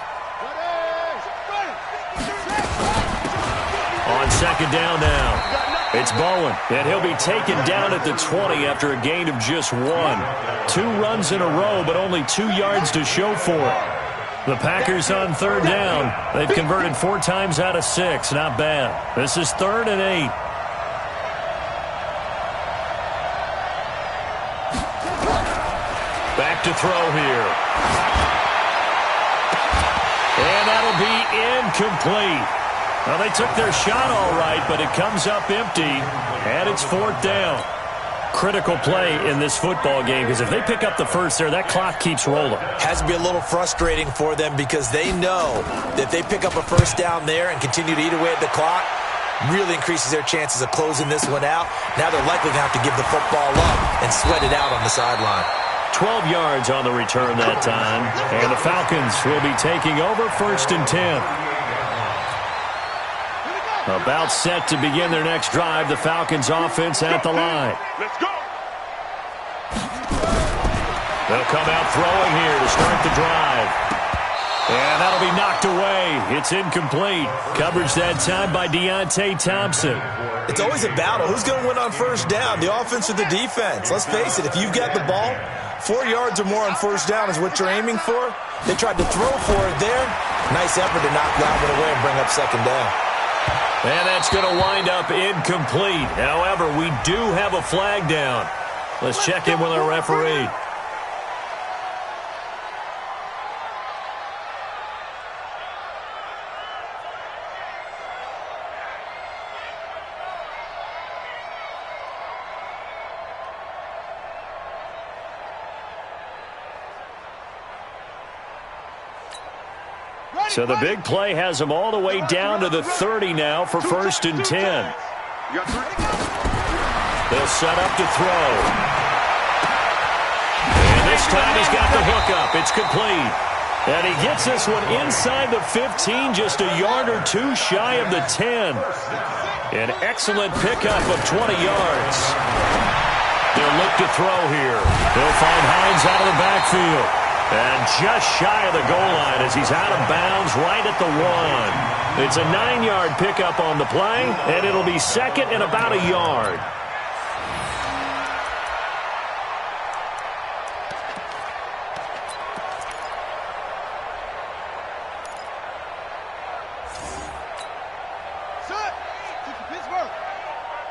On 2nd down now, it's Bowen, and he'll be taken down at the 20 after a gain of just 1. 2 runs in a row, but only 2 yards to show for it. The Packers on 3rd down. They've converted 4 times out of 6. Not bad. This is 3rd and 8. Back to throw here. And that'll be incomplete. Well, they took their shot all right, but it comes up empty, and it's 4th down. Critical play in this football game, because if they pick up the first there, that clock keeps rolling. Has to be a little frustrating for them because they know that if they pick up a first down there and continue to eat away at the clock, really increases their chances of closing this one out. Now they're likely going to have to give the football up and sweat it out on the sideline. 12 yards on the return that time, and the Falcons will be taking over 1st and 10. About set to begin their next drive. The Falcons offense at the line. Let's go! They'll come out throwing here to start the drive. And that'll be knocked away. It's incomplete. Coverage that time by Deontay Thompson. It's always a battle. Who's going to win on first down, the offense or the defense? Let's face it, if you've got the ball, 4 yards or more on first down is what you're aiming for. They tried to throw for it there. Nice effort to knock that one away and bring up second down. And that's going to wind up incomplete. However, we do have a flag down. Let's check in with our referee. So the big play has them all the way down to the 30 now for 1st and 10. They'll set up to throw. And this time he's got the hook up. It's complete. And he gets this one inside the 15, just a yard or two shy of the 10. An excellent pickup of 20 yards. They'll look to throw here. They'll find Hines out of the backfield. And just shy of the goal line as he's out of bounds right at the 1. It's a 9-yard pickup on the play, and it'll be second and about a yard.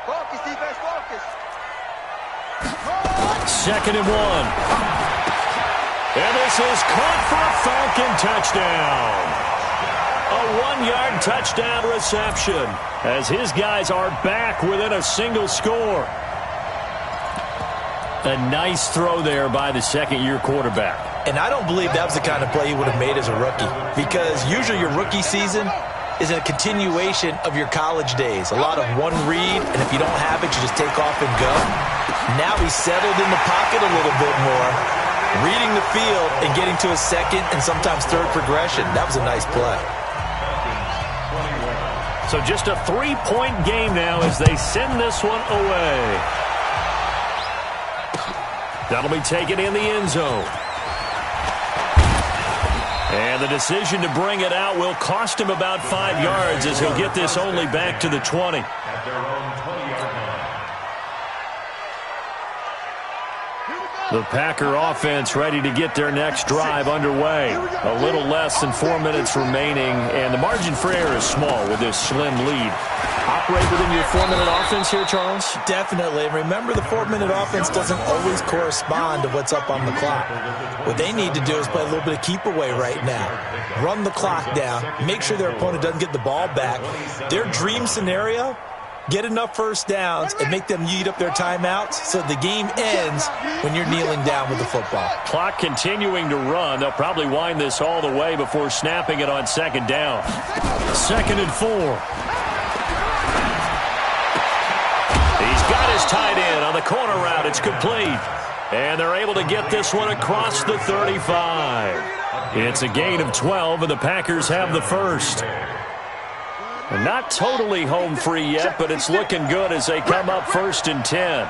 Focus, defense, focus. 2nd and 1. And this is caught for a Falcon touchdown. A 1-yard touchdown reception as his guys are back within a single score. A nice throw there by the second-year quarterback. And I don't believe that was the kind of play he would have made as a rookie, because usually your rookie season is a continuation of your college days. A lot of one read, and if you don't have it, you just take off and go. Now he's settled in the pocket a little bit more, reading the field and getting to a second and sometimes third progression. That was a nice play. So just a 3-point game now as they send this one away. That'll be taken in the end zone. And the decision to bring it out will cost him about 5 yards as he'll get this only back to the 20. At their own 20-yard line. The Packer offense ready to get their next drive underway. A little less than 4 minutes remaining, and the margin for error is small with this slim lead. Operate within your 4-minute offense here, Charles? Definitely. And remember, the 4-minute offense doesn't always correspond to what's up on the clock. What they need to do is play a little bit of keep away right now. Run the clock down. Make sure their opponent doesn't get the ball back. Their dream scenario, get enough first downs and make them eat up their timeouts so the game ends when you're kneeling down with the football. Clock continuing to run. They'll probably wind this all the way before snapping it on second down. 2nd and 4. He's got his tight end on the corner route. It's complete. And they're able to get this one across the 35. It's a gain of 12, and the Packers have the first. Not totally home free yet, but it's looking good as they come up 1st and 10.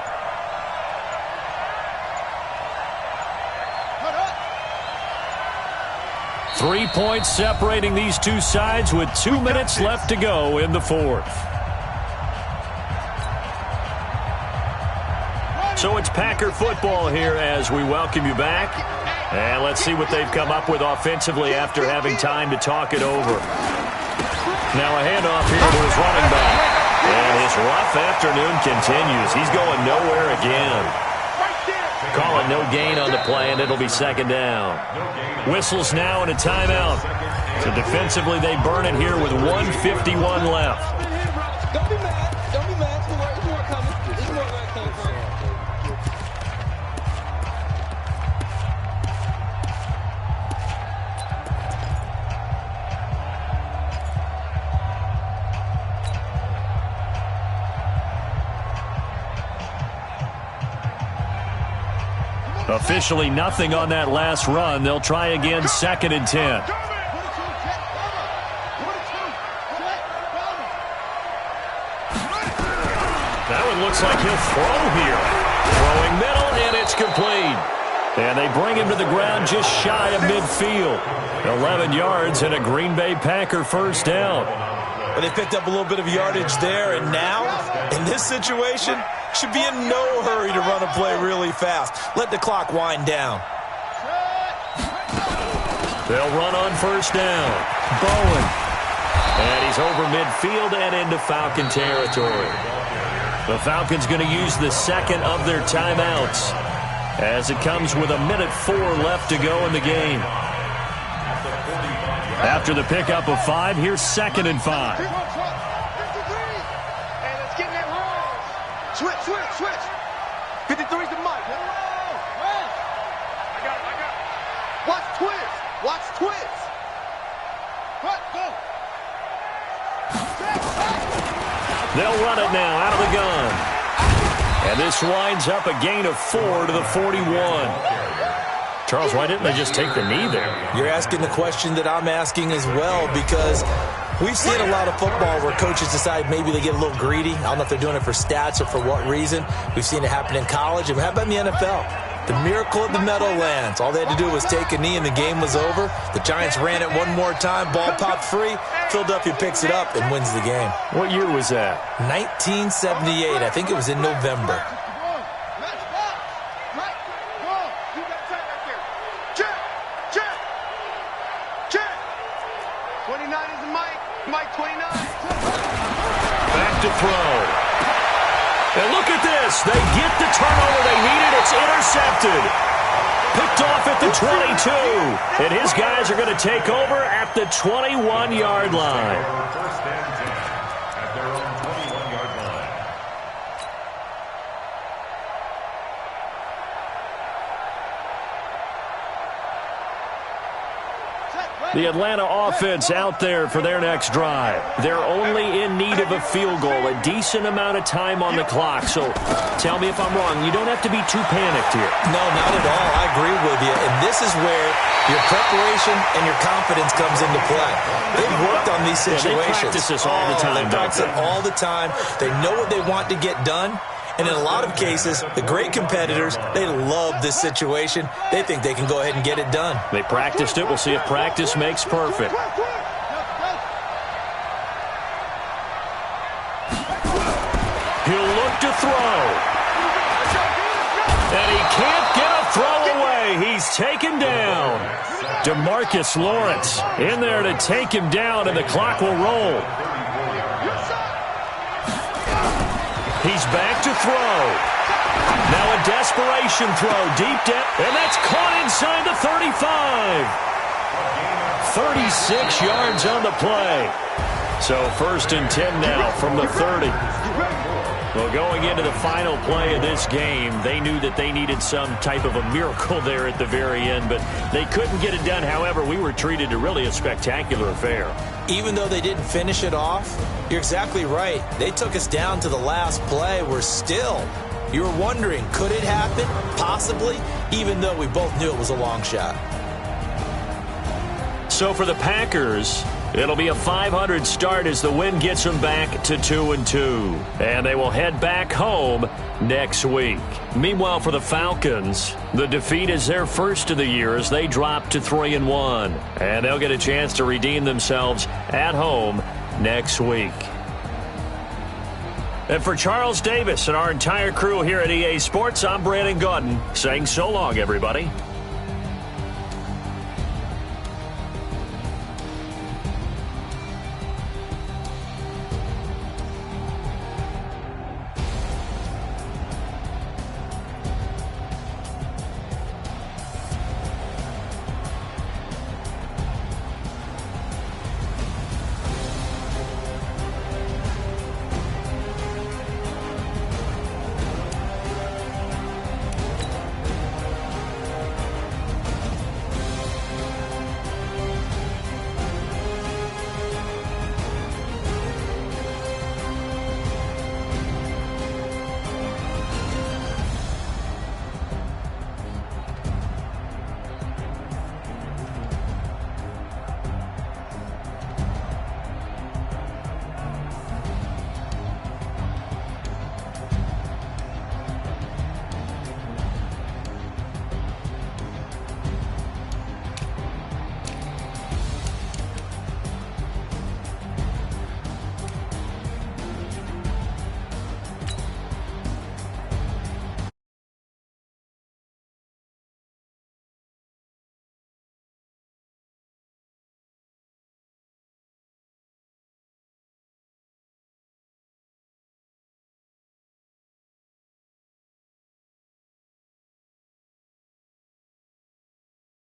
Three points separating these two sides with 2 minutes left to go in the 4th. So it's Packer football here as we welcome you back. And let's see what they've come up with offensively after having time to talk it over. Now a handoff here to his running back. And his rough afternoon continues. He's going nowhere again. Calling no gain on the play, and it'll be second down. Whistles now and a timeout. So defensively, they burn it here with 1:51 left. Don't be mad. Don't be mad. It's more coming. It's more where it came from. Officially nothing on that last run. They'll try again 2nd and 10. That one looks like he'll throw here. Throwing middle, and it's complete. And they bring him to the ground just shy of midfield. 11 yards and a Green Bay Packer first down. Well, they picked up a little bit of yardage there, and now, in this situation, should be in no hurry to run a play really fast. Let the clock wind down. They'll run on first down. Bowen. And he's over midfield and into Falcon territory. The Falcons going to use the second of their timeouts as it comes with 1:04 left to go in the game. After the pickup of 5, here's 2nd and 5. Hey, let's get in that roll. Switch. 53's the mic. I got it. Watch twist. Go. They'll run it now out of the gun. And this winds up a gain of 4 to the 41. Charles, why didn't they just take the knee there? You're asking the question that I'm asking as well, because we've seen a lot of football where coaches decide maybe they get a little greedy. I don't know if they're doing it for stats or for what reason. We've seen it happen in college. And how about in the NFL? The miracle of the Meadowlands. All they had to do was take a knee and the game was over. The Giants ran it one more time. Ball popped free. Philadelphia picks it up and wins the game. What year was that? 1978. I think it was in November. 29 is the mic. Mike 29. Back to throw. And look at this. They get the turnover they needed. It's intercepted. Picked off at the 22. And his guys are going to take over at the 21-yard line. First and 10 at their own 21-yard line. The Atlanta offense out there for their next drive. They're only in need of a field goal, a decent amount of time on the clock. So tell me if I'm wrong. You don't have to be too panicked here. No, not at all. I agree with you. And this is where your preparation and your confidence comes into play. They've worked on these situations. Yeah, they practice this all the time. They practice it all the time. They know what they want to get done. And in a lot of cases, the great competitors, they love this situation. They think they can go ahead and get it done. They practiced it. We'll see if practice makes perfect. He'll look to throw. And he can't get a throw away. He's taken down. DeMarcus Lawrence in there to take him down, and the clock will roll. He's back to throw. Now a desperation throw deep down, and that's caught inside the 35. 36 yards on the play. So 1st and 10 now from the 30. Well, going into the final play of this game, they knew that they needed some type of a miracle there at the very end, but they couldn't get it done. However, we were treated to really a spectacular affair. Even though they didn't finish it off, you're exactly right. They took us down to the last play. We're still, you were wondering, could it happen? Possibly, even though we both knew it was a long shot. So for the Packers, it'll be a .500 start as the win gets them back to 2-2. And they will head back home next week. Meanwhile, for the Falcons, the defeat is their first of the year as they drop to 3-1. And they'll get a chance to redeem themselves at home next week. And for Charles Davis and our entire crew here at EA Sports, I'm Brandon Gaudin saying so long, everybody.